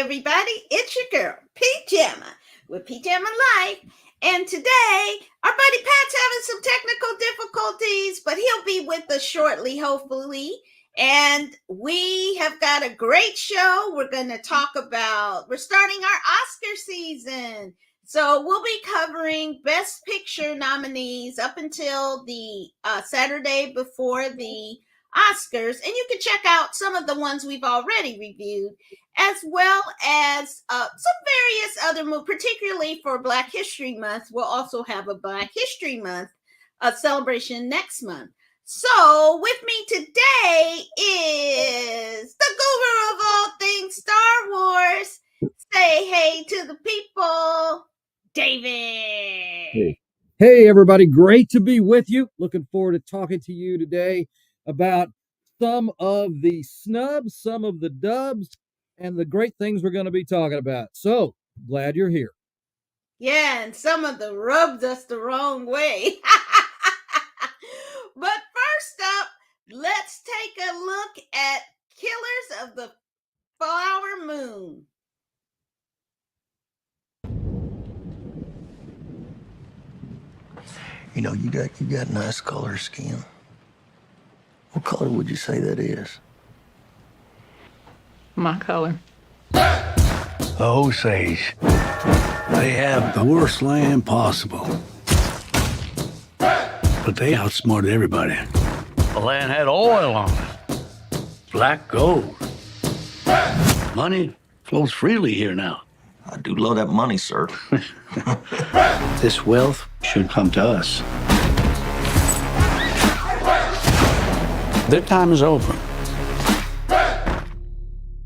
everybody, it's your girl, Pajama, with Pajama Life. And today, our buddy Pat's having some technical difficulties, but he'll be with us shortly, hopefully. And we have got a great show. We're going to talk about, we're starting our Oscar season. So we'll be covering Best Picture nominees up until the Saturday before the Oscars. And you can check out some of the ones we've already reviewed, as well as some various other movies, particularly for Black History Month. We'll also have a Black History Month celebration next month. So with me today is the guru of all things Star Wars. Say hey to the people, David. Hey everybody, great to be with you. Looking forward to talking to you today about some of the snubs, some of the dubs, and the great things we're going to be talking about. So glad you're here. Yeah, and some of the rubbed us the wrong way. But first up, let's take a look at Killers of the Flower Moon. You know, you got nice color skin. What color would you say that is? My color. The Osage. They have the worst land possible. But they outsmarted everybody. The land had oil on it. Black gold. Money flows freely here now. I do love that money, sir. This wealth should come to us. Their time is over.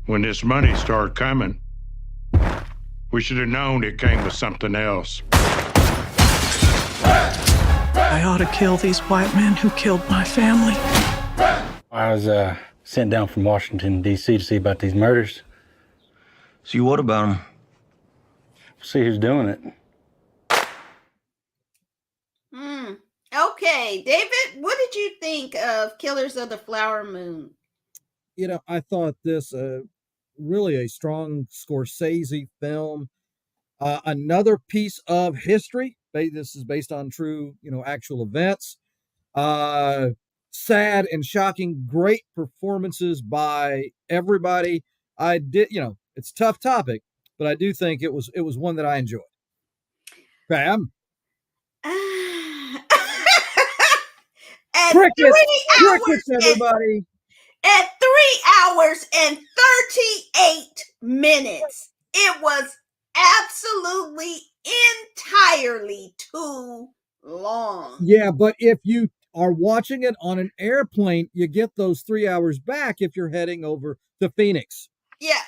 When this money started coming, we should have known it came with something else. I ought to kill these white men who killed my family. I was sent down from Washington, D.C. to see about these murders. See, what about them? See who's doing it. Okay, David, what did you think of Killers of the Flower Moon? You know, I thought this really a strong Scorsese film. Another piece of history. This is based on true, actual events. Sad and shocking, great performances by everybody. I did, it's a tough topic, but I do think it was one that I enjoyed. Pam? Crickets, everybody. At 3 hours and 38 minutes, it was absolutely entirely too long. Yeah, but if you are watching it on an airplane, you get those 3 hours back if you're heading over to Phoenix. Yeah.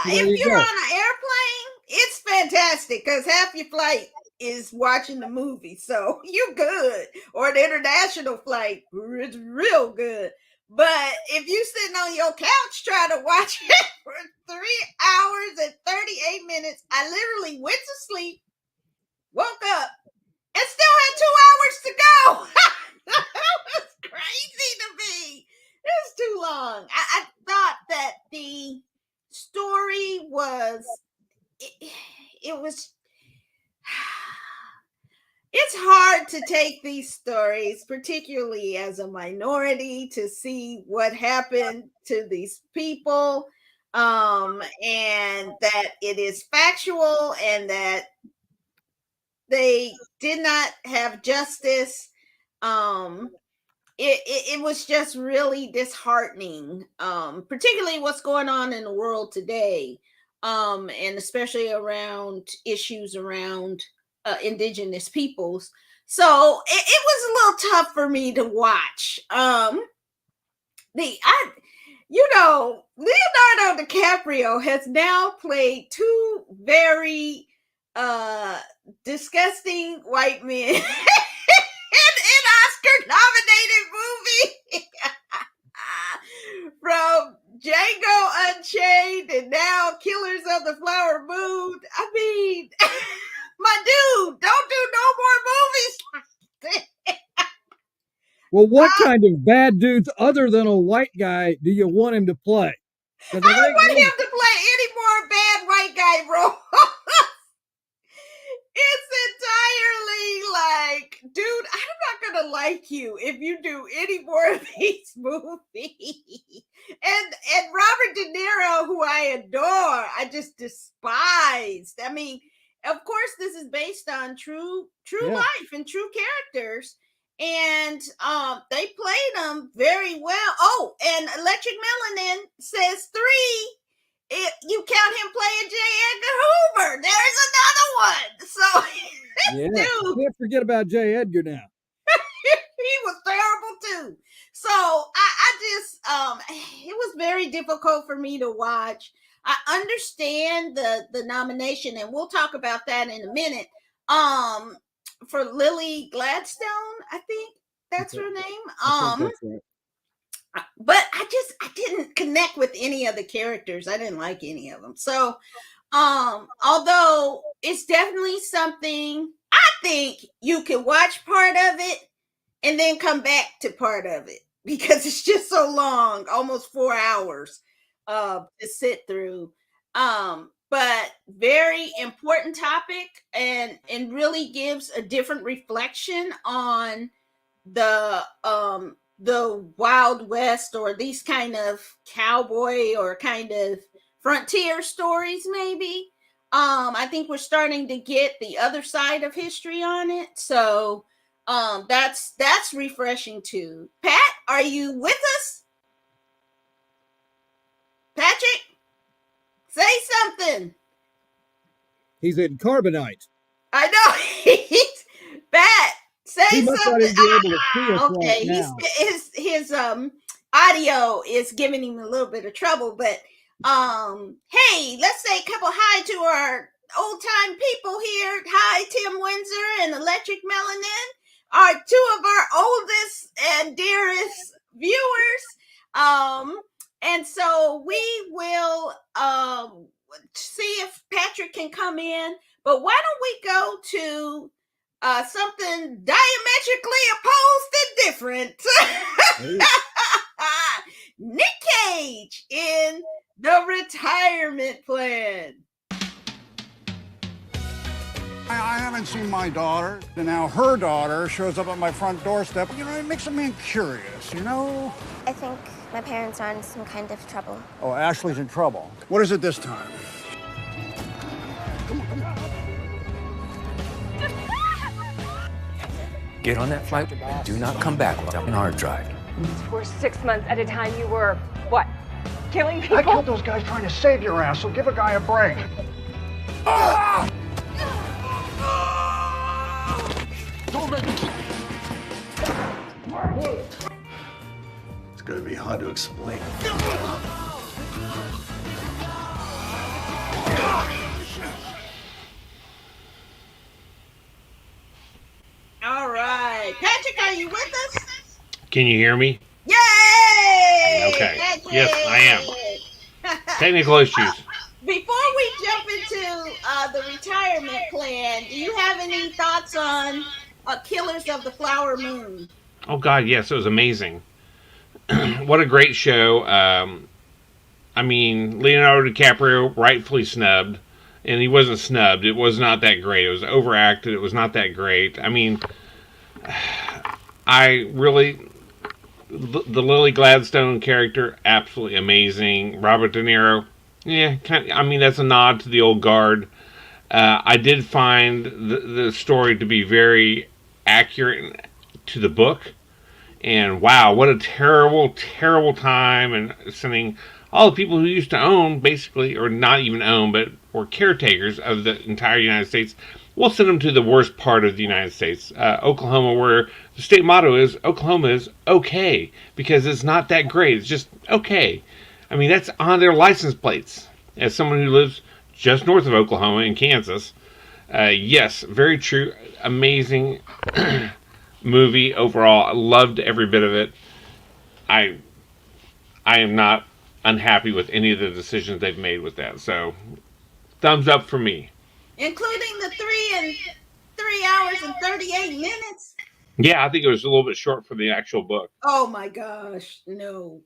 If you're on an airplane, it's fantastic because half your flight is watching the movie, so you're good. Or an international flight, it's real good. But if you're sitting on your couch trying to watch it for 3 hours and 38 minutes, I literally went to sleep, woke up, and still had 2 hours to go. That was crazy to me. It was too long. I thought that the story was, it was... It's hard to take these stories, particularly as a minority, to see what happened to these people, and that it is factual and that they did not have justice. It was just really disheartening, particularly what's going on in the world today, and especially around issues around indigenous peoples. So it was a little tough for me to watch. Leonardo DiCaprio has now played two very disgusting white men in Oscar-nominated movie. From Django Unchained and now Killers of the Flower Moon. I mean, my dude, don't do no more movies like that. Well, what kind of bad dudes other than a white guy do you want him to play? I don't want him to play any more bad white role. It's entirely like, dude, I'm not gonna like you if you do any more of these movies. And Robert De Niro, who I adore, I just despised. I mean, of course, this is based on true life and true characters. And they played them very well. Oh, and Electric Melanin says 3. If you count him playing J. Edgar Hoover, there's another one. So, Yeah, dude, can't forget about J. Edgar now. he was terrible too. So I just it was very difficult for me to watch. I understand the nomination, and we'll talk about that in a minute. For Lily Gladstone, I think that's her name. I think that's right. But I didn't connect with any of the characters. I didn't like any of them. So although it's definitely something, I think you can watch part of it and then come back to part of it, because it's just so long, almost 4 hours to sit through. But very important topic, and really gives a different reflection on the Wild West, or these kind of cowboy or kind of frontier stories, maybe. I think we're starting to get the other side of history on it. So that's refreshing too. Pat, are you with us? Patrick, say something. He's in carbonite. I know. Pat, say He must not something. even be able to see us Okay, right now. his audio is giving him a little bit of trouble, but hey, let's say a couple hi to our old time people here. Hi, Tim Windsor and Electric Melanin, are 2 of our oldest and dearest viewers. And so we will see if Patrick can come in, but why don't we go to something diametrically opposed and different? Nick Cage in The Retirement Plan. I haven't seen my daughter, and now her daughter shows up at my front doorstep. You know, it makes a man curious, you know? I think my parents are in some kind of trouble. Oh, Ashley's in trouble. What is it this time? Get on that flight and do not come back without an hard drive. For 6 months at a time, you were, what, killing people? I killed those guys trying to save your ass, so give a guy a break. Ah! Don't make me kill you. It's gonna be hard to explain. All right, Patrick, are you with us? Can you hear me? Yay! Okay. Patrick! Yes, I am. Technical issues. Before we jump into the retirement plan, do you have any thoughts on Killers of the Flower Moon? Oh, God, yes, it was amazing. What a great show. I mean, Leonardo DiCaprio rightfully snubbed, and he wasn't snubbed. It was not that great. It was overacted. It was not that great. I mean, I really... The Lily Gladstone character, absolutely amazing. Robert De Niro, yeah, I mean, that's a nod to the old guard. I did find the story to be very accurate to the book. And wow, what a terrible, terrible time. And sending all the people who used to own, basically, or not even own, but were caretakers of the entire United States, we'll send them to the worst part of the United States, Oklahoma, where the state motto is, Oklahoma is okay, because it's not that great. It's just okay. I mean, that's on their license plates. As someone who lives just north of Oklahoma in Kansas, yes, very true. Amazing movie overall. I loved every bit of it. I am not unhappy with any of the decisions they've made with that. So, thumbs up for me. Including the 3 hours and 38 minutes? Yeah, I think it was a little bit short for the actual book. Oh my gosh, no.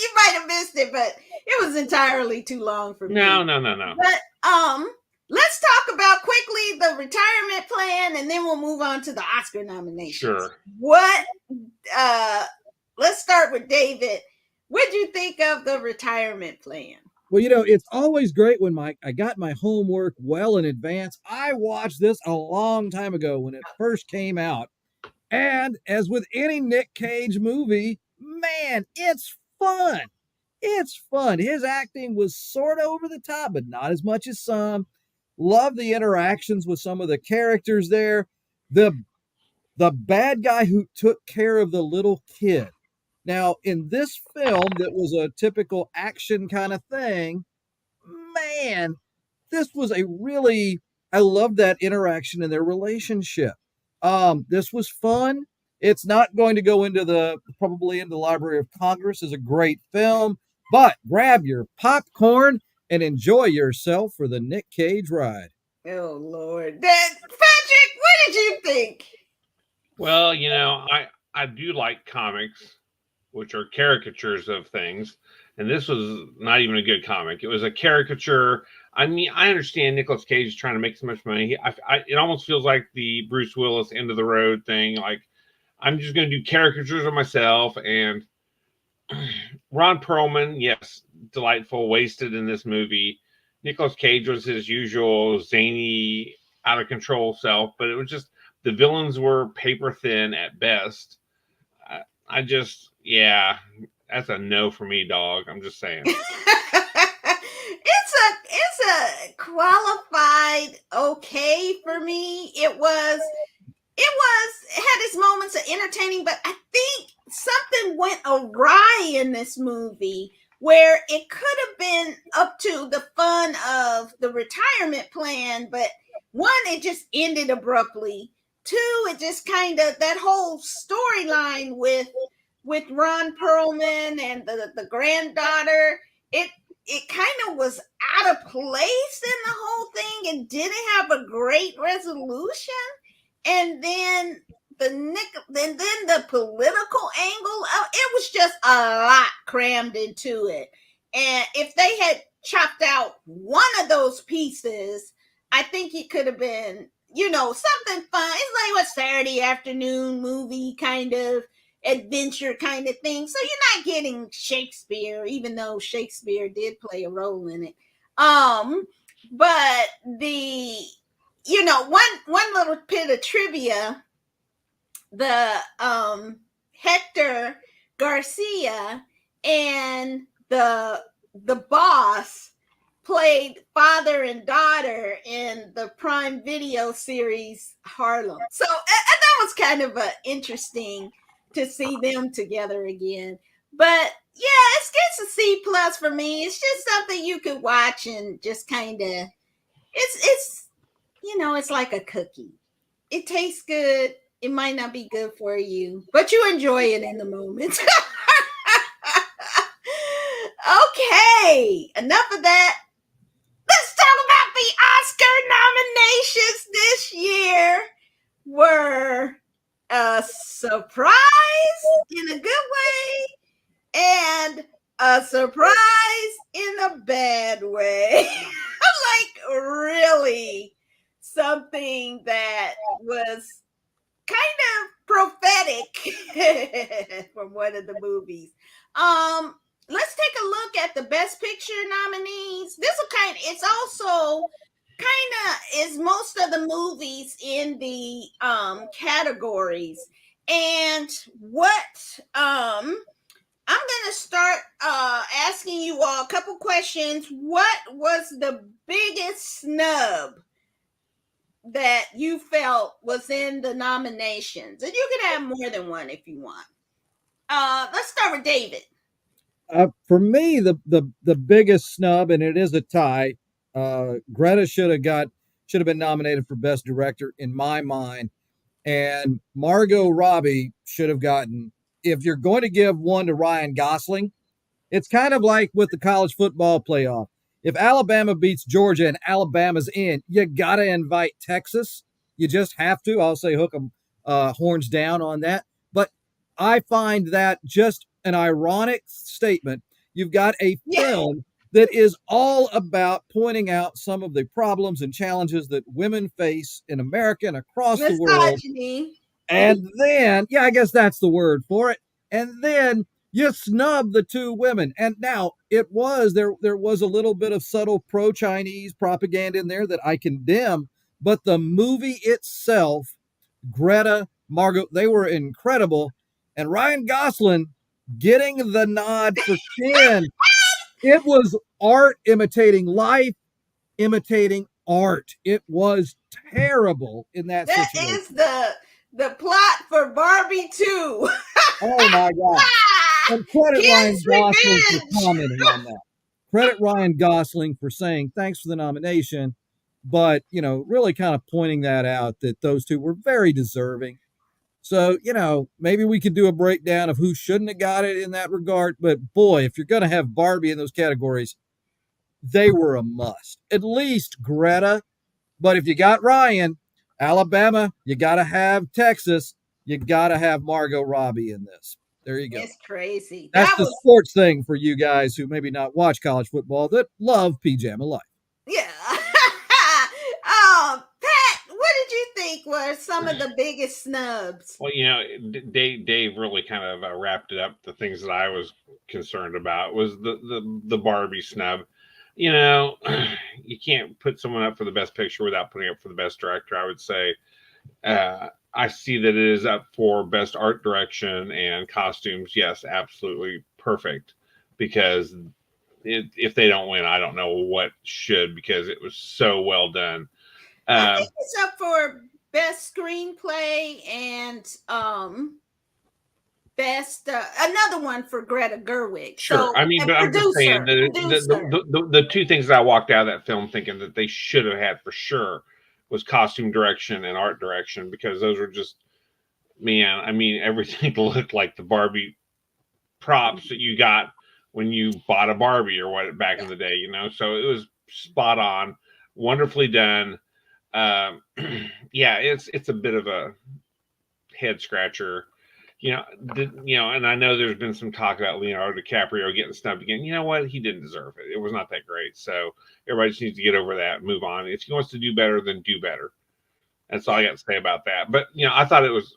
You might have missed it, but it was entirely too long for me. No. But let's talk about quickly the retirement plan, and then we'll move on to the Oscar nominations. Sure. What? Let's start with David. What do you think of the retirement plan? Well, it's always great when I got my homework well in advance. I watched this a long time ago when it first came out. And as with any Nick Cage movie, man, it's fun. It's fun. His acting was sort of over the top, but not as much as some. Love the interactions with some of the characters there. The bad guy who took care of the little kid. Now, in this film that was a typical action kind of thing, man, this was I love that interaction in their relationship. This was fun. It's not going to go probably into the Library of Congress as a great film, but grab your popcorn and enjoy yourself for the Nick Cage ride. Oh, Lord. Patrick, what did you think? Well, I do like comics, which are caricatures of things. And this was not even a good comic. It was a caricature. I mean, I understand Nicolas Cage is trying to make so much money. It almost feels like the Bruce Willis end of the road thing. Like, I'm just going to do caricatures of myself. And Ron Perlman, yes, delightful, wasted in this movie. Nicolas Cage was his usual zany, out of control self, but it was just the villains were paper thin at best. That's a no for me, dog. I'm just saying. It's a qualified okay for me. It had its moments of entertaining, but I think something went awry in this movie where it could have been up to the fun of the retirement plan, but one, it just ended abruptly. Two, it just kind of, that whole storyline with Ron Perlman and the granddaughter, it kind of was out of place in the whole thing and didn't have a great resolution. And then the political angle of it was just a lot crammed into it. And if they had chopped out one of those pieces, I think it could have been, something fun. It's like what Saturday afternoon movie kind of adventure kind of thing. So you're not getting Shakespeare, even though Shakespeare did play a role in it. But one little bit of trivia, the Hector Garcia and the boss played father and daughter in the Prime Video series Harlem. So that was kind of interesting to see them together again. But yeah, it's a C+ for me. It's just something you could watch and just kind of, it's it's like a cookie. It tastes good. It might not be good for you, but you enjoy it in the moment. Okay, enough of that. Let's talk about the Oscar nominations this year. Were a surprise in a good way and a surprise in a bad way. Like, really something that was kind of prophetic from one of the movies. Let's take a look at the Best Picture nominees. It's also kind of is most of the movies in the categories. And what I'm going to start asking you all a couple questions. What was the biggest snub that you felt was in the nominations? And you can have more than one if you want. Let's start with David. For me, the biggest snub, and it is a tie. Greta should have been nominated for Best Director in my mind, and Margot Robbie should have gotten. If you're going to give one to Ryan Gosling, it's kind of like with the college football playoff. If Alabama beats Georgia and Alabama's in, you got to invite Texas. You just have to. I'll say hook 'em horns down on that. But I find that just an ironic statement You've got a Yeah. film that is all about pointing out some of the problems and challenges that women face in America and across the world. Misogyny. And then, yeah, I guess that's the word for it. And then you snub the two women. And now it was there was a little bit of subtle pro-Chinese propaganda in there that I condemn, but the movie itself, Greta, Margot, they were incredible. And Ryan Gosling getting the nod for Ken. It was art imitating life, imitating art. It was terrible in that That situation. is the plot for Barbie 2. Oh my God. And credit Ryan Ken's Gosling for revenge. commenting on that. Credit Ryan Gosling for saying thanks for the nomination, but really kind of pointing that out that those two were very deserving. So, maybe we could do a breakdown of who shouldn't have got it in that regard. But boy, if you're going to have Barbie in those categories, they were a must. At least Greta. But if you got Ryan, Alabama, you got to have Texas. You got to have Margot Robbie in this. There you go. It's crazy. That's That the was, sports thing for you guys who maybe not watch college football that love Pajama Life. yeah. Pat, what did you think were some of the biggest snubs? Well, Dave really kind of wrapped it up. The things that I was concerned about was the Barbie snub. You can't put someone up for the best picture without putting up for the best director. I would say I see that it is up for best art direction and costumes. Yes, absolutely perfect. Because if they don't win, I don't know what should, because it was so well done. I think it's up for best screenplay and best another one for Greta Gerwig. Sure. So, I mean, but I'm just saying that the two things that I walked out of that film thinking that they should have had for sure was costume direction and art direction, because those were just, man, I mean, everything looked like the Barbie props that you got when you bought a Barbie or what back in the day, so it was spot on, wonderfully done. Yeah, it's a bit of a head scratcher. And I know there's been some talk about Leonardo DiCaprio getting snubbed again. You know what? He didn't deserve it. It was not that great. So everybody just needs to get over that and move on. If he wants to do better, then do better. That's all I got to say about that. But I thought it was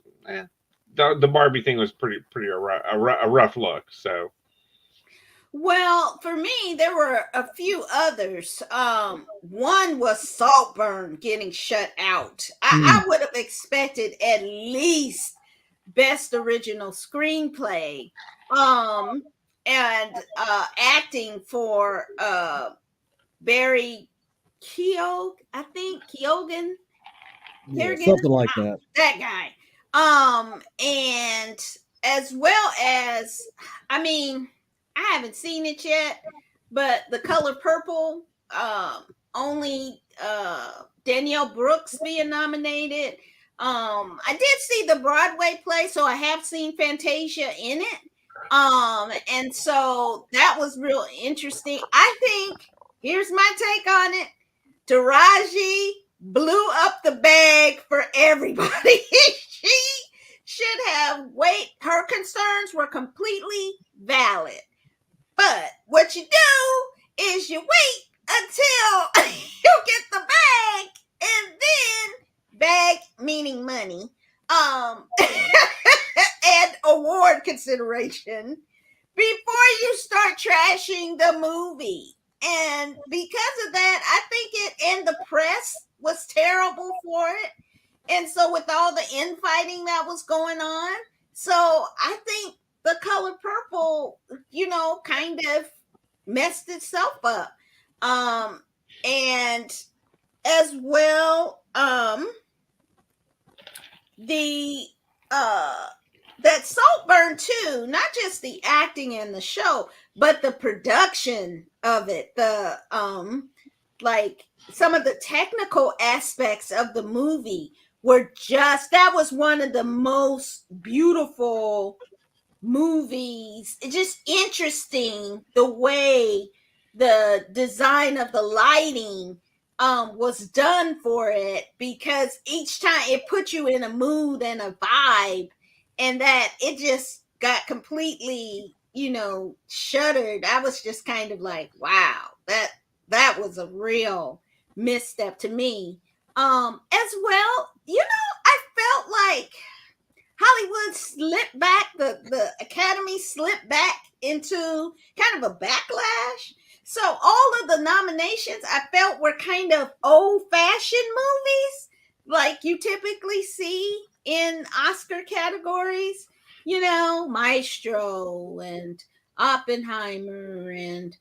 the Barbie thing was pretty a rough look. So. Well, for me, there were a few others. One was Saltburn getting shut out. I would have expected at least best original screenplay and acting for Barry Keoghan, I think Keoghan, something like that guy, and as well as, I mean, I haven't seen it yet, but The Color Purple, only Danielle Brooks being nominated. I did see the Broadway play, so I have seen Fantasia in it. And so that was real interesting. I think, here's my take on it. Taraji blew up the bag for everybody. She should have her concerns were completely valid. But what you do is you wait until you get the bag, and then bag meaning money, and award consideration, before you start trashing the movie. And because of that, I think and the press was terrible for it. And so with all the infighting that was going on, so I think The Color Purple, kind of messed itself up. And as well, that Saltburn too, not just the acting and the show, but the production of it, the like some of the technical aspects of the movie were that was one of the most beautiful movies. It's just interesting the way the design of the lighting was done for it, because each time it put you in a mood and a vibe, and that it just got completely shuddered. I was just kind of like, wow, that was a real misstep to me. As well, I felt like Hollywood slipped back, the Academy slipped back into kind of a backlash. So all of the nominations I felt were kind of old-fashioned movies, like you typically see in Oscar categories. Maestro and Oppenheimer and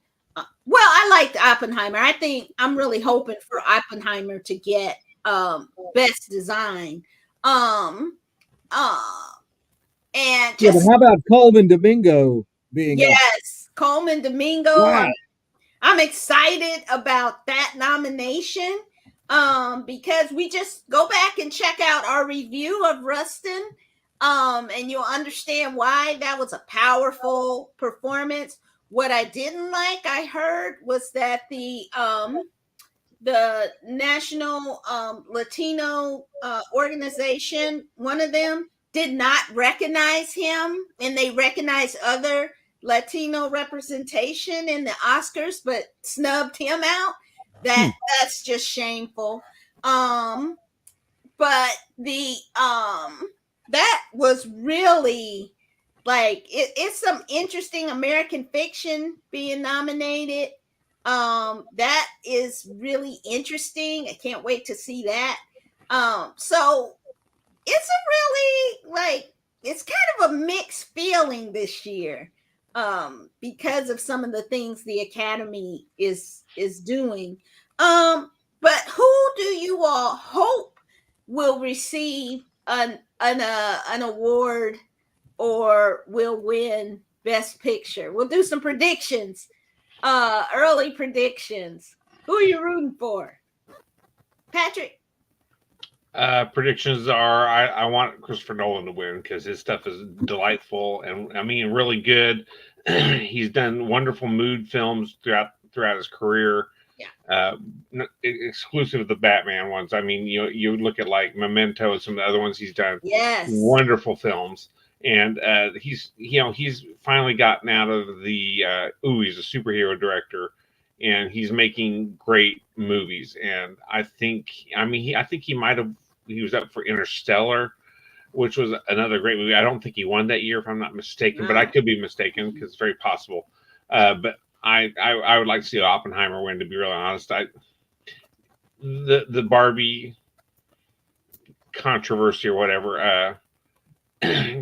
well, I liked Oppenheimer. I think I'm really hoping for Oppenheimer to get best design. Um uh and Yeah, but just how about Coleman Domingo being up? yes, Coleman Domingo. Wow. I'm excited about that nomination because we just go back and check out our review of Rustin, and you'll understand why that was a powerful performance. What I didn't like, I heard, was that the National Latino organization, one of them, did not recognize him, and they recognized other Latino representation in the Oscars, but snubbed him out. That's just shameful. But the that was really like it's some interesting American fiction being nominated. That is really interesting. I can't wait to see that. So it's a really like it's kind of a mixed feeling this year because of some of the things the Academy is doing. But who do you all hope will receive an award or will win Best Picture? We'll do some predictions, early predictions. Who are you rooting for, Patrick? Predictions are I want Christopher Nolan to win because his stuff is delightful and I mean really good. He's done wonderful mood films throughout his career. Yeah. Exclusive of the Batman ones. I mean, you look at like Memento and some of the other ones he's done. Yes. Wonderful films. And he's finally gotten out of the he's a superhero director and he's making great movies. And I think he was up for Interstellar, which was another great movie. I don't think he won that year, if I'm not mistaken, but I could be mistaken because it's very possible. But I would like to see Oppenheimer win. To be really honest, the Barbie controversy or whatever,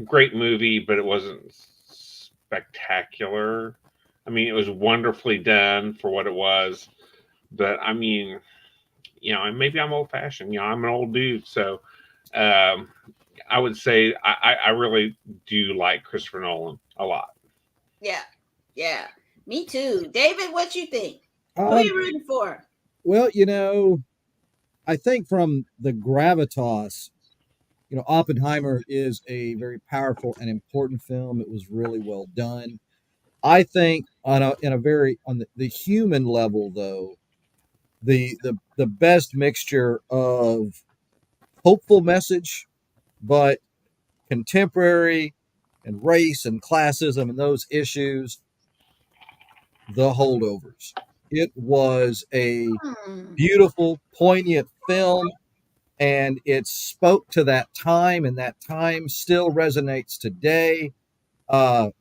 great movie, but it wasn't spectacular. I mean, it was wonderfully done for what it was, but I mean, and maybe I'm old fashioned. I'm an old dude, so I would say I really do like Christopher Nolan a lot. Yeah, me too. David, what you think? Who are you rooting for? Well, I think from the gravitas, Oppenheimer is a very powerful and important film. It was really well done. I think on the human level, though, the best mixture of hopeful message, but contemporary and race and classism and those issues, The Holdovers. It was a beautiful, poignant film, and it spoke to that time, and that time still resonates today. So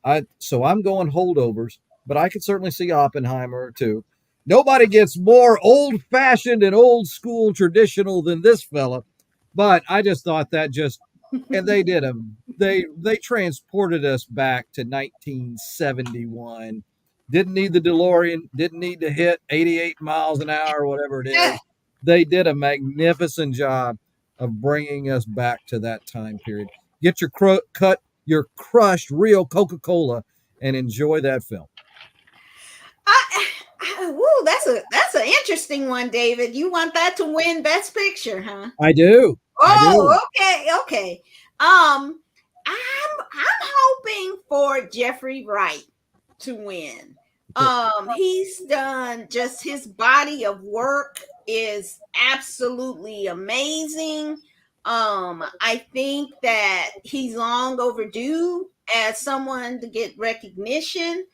I'm going Holdovers, but I could certainly see Oppenheimer too. Nobody gets more old-fashioned and old-school traditional than this fella, but I just thought and they transported us back to 1971. Didn't need the DeLorean, didn't need to hit 88 miles an hour or whatever it is. They did a magnificent job of bringing us back to that time period. Get your crushed real Coca-Cola and enjoy that film. That's an interesting one, David. You want that to win Best Picture, huh? I do. Okay. I'm hoping for Jeffrey Wright to win. He's done just his body of work is absolutely amazing. I think that he's long overdue as someone to get recognition.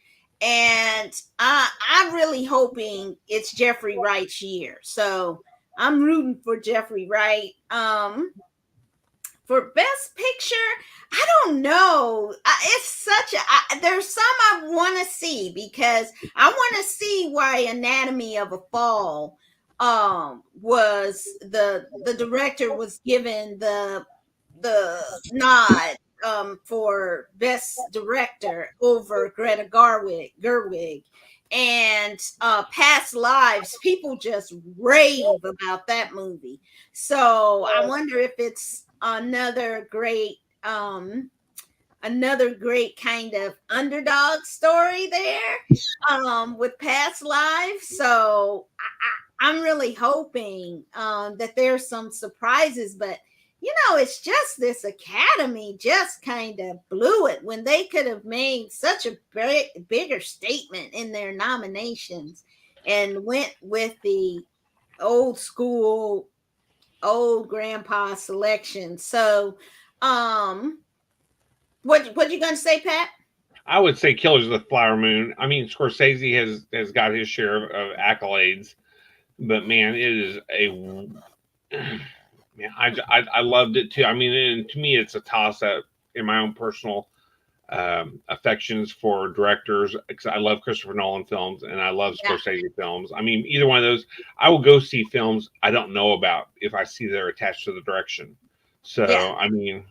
And I'm really hoping it's Jeffrey Wright's year. So I'm rooting for Jeffrey Wright. For best picture, I don't know. It's such a there's some I want to see, because I want to see why Anatomy of a Fall was the director was given the nod for best director over Greta Gerwig. And Past Lives, people just rave about that movie. So I wonder if it's another great kind of underdog story there with Past Lives. So I'm really hoping that there's some surprises, but it's just this Academy just kind of blew it when they could have made such a bigger statement in their nominations and went with the old school, old grandpa selection. So, what you gonna say, Pat? I would say Killers of the Flower Moon. I mean, Scorsese has got his share of accolades, but man, it is a man. I loved it too. I mean, and to me, it's a toss up in my own personal affections for directors, because I love Christopher Nolan films and I love Scorsese films. I mean, either one of those, I will go see films I don't know about if I see they're attached to the direction. So, I mean,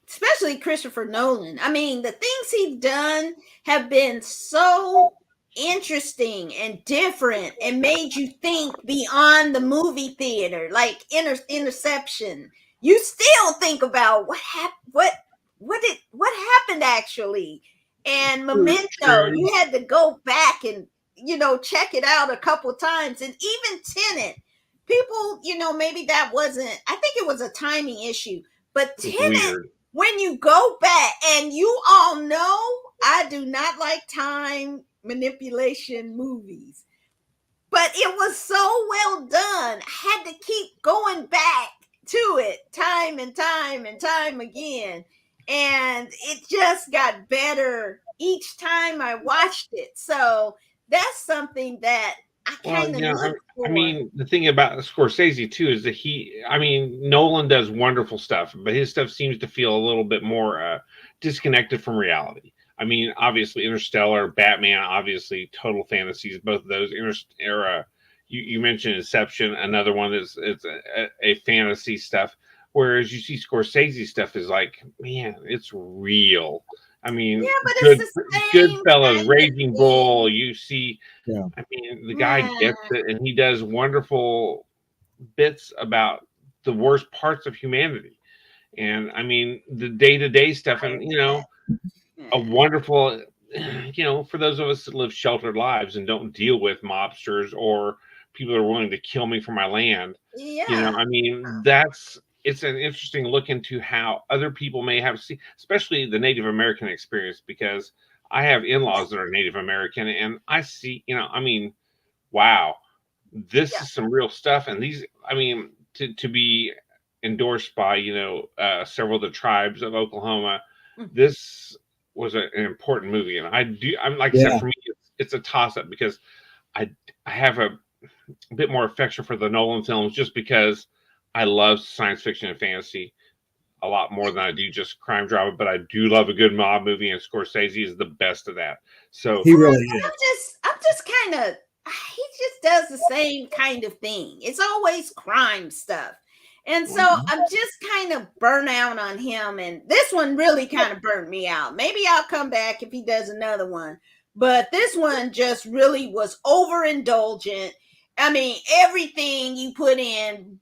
especially Christopher Nolan. I mean, the things he's done have been so interesting and different and made you think beyond the movie theater, like Interception. You still think about what happened actually. And Memento, you had to go back and check it out a couple times. And even Tenet, people, maybe that wasn't, I think it was a timing issue, but Tenet, when you go back, and you all know I do not like time manipulation movies, but it was so well done. I had to keep going back to it time and time and time again. And it just got better each time I watched it. So that's something that I kind of look for. I mean, the thing about Scorsese too is that Nolan does wonderful stuff, but his stuff seems to feel a little bit more disconnected from reality. I mean, obviously Interstellar, Batman, obviously total fantasies, both of those. You mentioned Inception, another one is a fantasy stuff. Whereas you see Scorsese stuff is like, man, it's real. I mean, Goodfellas, Raging Bull. You see, I mean, the guy gets it, and he does wonderful bits about the worst parts of humanity. And I mean, the day-to-day stuff, and a wonderful, for those of us that live sheltered lives and don't deal with mobsters or people that are willing to kill me for my land. I mean, it's an interesting look into how other people may have seen, especially the Native American experience, because I have in-laws that are Native American, and I see, I mean, wow, this is some real stuff. And these, I mean, to be endorsed by, several of the tribes of Oklahoma, this was an important movie. And I'm like I said, for me, it's a toss-up, because I have a bit more affection for the Nolan films, just because I love science fiction and fantasy a lot more than I do just crime drama, but I do love a good mob movie, and Scorsese is the best of that. So he really is. I'm just kind of, he just does the same kind of thing. It's always crime stuff. And so I'm just kind of burnt out on him. And this one really kind of burnt me out. Maybe I'll come back if he does another one. But this one just really was overindulgent. I mean, everything you put in,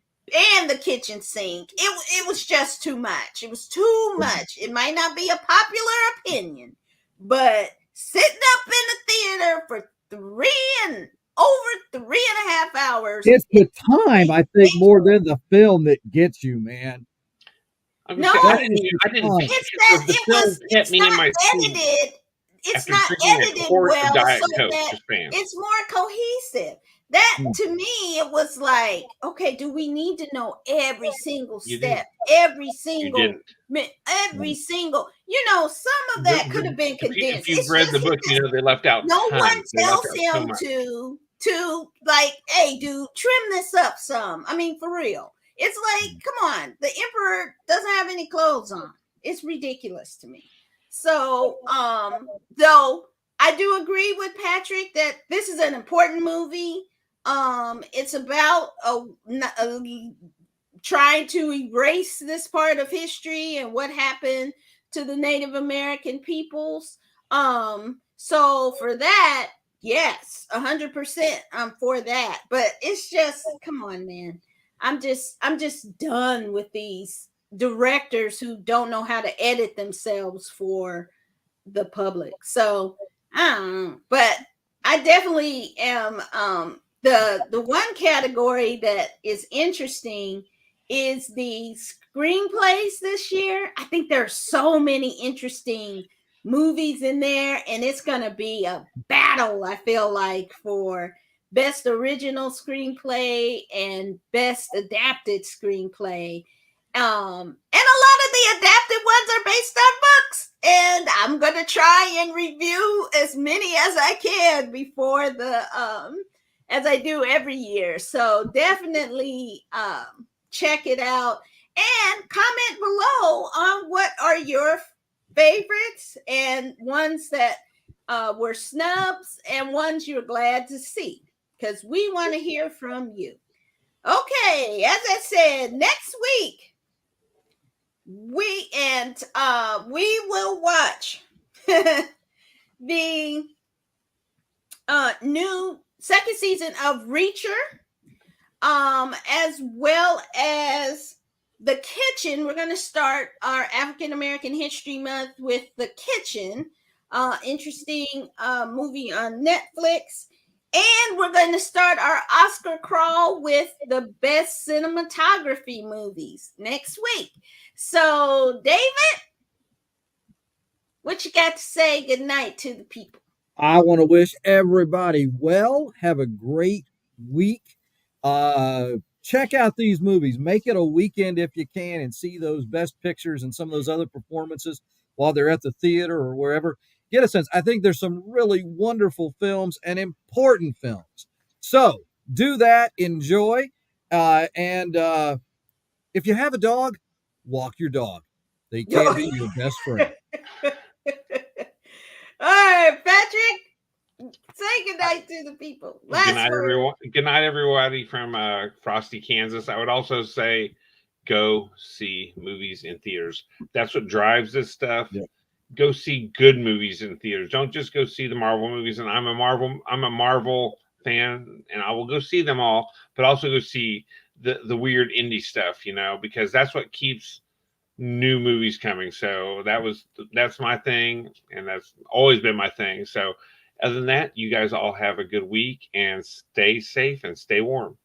and the kitchen sink, it was just too much. It was too much. It might not be a popular opinion, but sitting up in the theater for over 3.5 hours. It's the time, I think, more than the film that gets you, man. I didn't think the film kept me in my seat. It's not edited well, so that it's more cohesive. that to me, it was like, okay, do we need to know every single You step, didn't. every You single didn't. every single, some of that could have been If condensed. you've It's read the just book, you know they left out no one tons. They left tells out so him much. to like, hey, dude, trim this up some. I mean, for real. It's like, come on, the emperor doesn't have any clothes on. It's ridiculous to me. So, though I do agree with Patrick that this is an important movie. It's about trying to erase this part of history and what happened to the Native American peoples. So for that, yes, 100%, I'm for that. But it's just, come on, man. I'm just done with these directors who don't know how to edit themselves for the public. So I don't know, but I definitely am. The one category that is interesting is the screenplays this year. I think there are so many interesting movies in there, and it's going to be a battle, I feel like, for best original screenplay and best adapted screenplay. And a lot of the adapted ones are based on books, and I'm gonna try and review as many as I can before the as I do every year. So definitely check it out and comment below on what are your favorites and ones that were snubs and ones you're glad to see, because we want to hear from you. Okay, as I said, next week we will watch the new second season of Reacher, as well as The Kitchen. We're going to start our African American History Month with The Kitchen, interesting movie on Netflix. And we're going to start our Oscar crawl with the best cinematography movies next week. So, David, what you got to say goodnight to the people? I want to wish everybody well. Have a great week. Check out these movies. Make it a weekend if you can and see those best pictures and some of those other performances while they're at the theater or wherever. Get a sense. I think there's some really wonderful films and important films. So do that. Enjoy. And if you have a dog, walk your dog. They can be your best friend. All right, Patrick, say goodnight to the people. Good night, everyone. Good night, everybody from Frosty, Kansas. I would also say, go see movies in theaters. That's what drives this stuff. Yep. Go see good movies in theaters. Don't just go see the Marvel movies. And I'm a Marvel fan, and I will go see them all. But also go see the weird indie stuff, because that's what keeps new movies coming. So that's my thing, and that's always been my thing. So other than that, you guys all have a good week and stay safe and stay warm.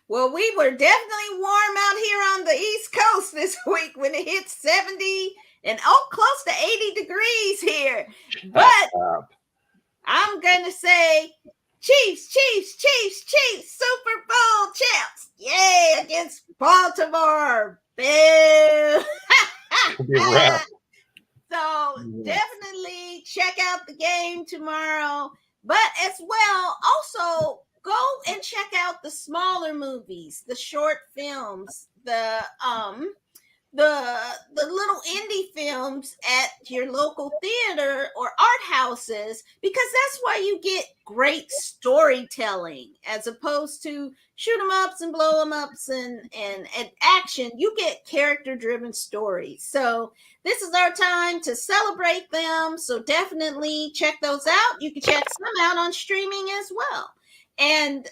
Well, we were definitely warm out here on the East Coast this week when it hit 70 and close to 80 degrees here. But I'm gonna say Chiefs, Super Bowl champs. Yay, against Baltimore. Boo. So definitely check out the game tomorrow. But as well, also go and check out the smaller movies, the short films, the little indie films at your local theater or art houses, because that's why you get great storytelling as opposed to shoot 'em ups and blow 'em ups and action. You get character driven stories. So this is our time to celebrate them. So definitely check those out. You can check some out on streaming as well. And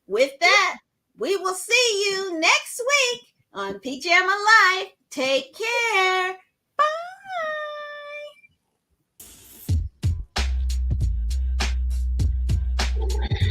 with that, we will see you next week on Pajama Life. Take care.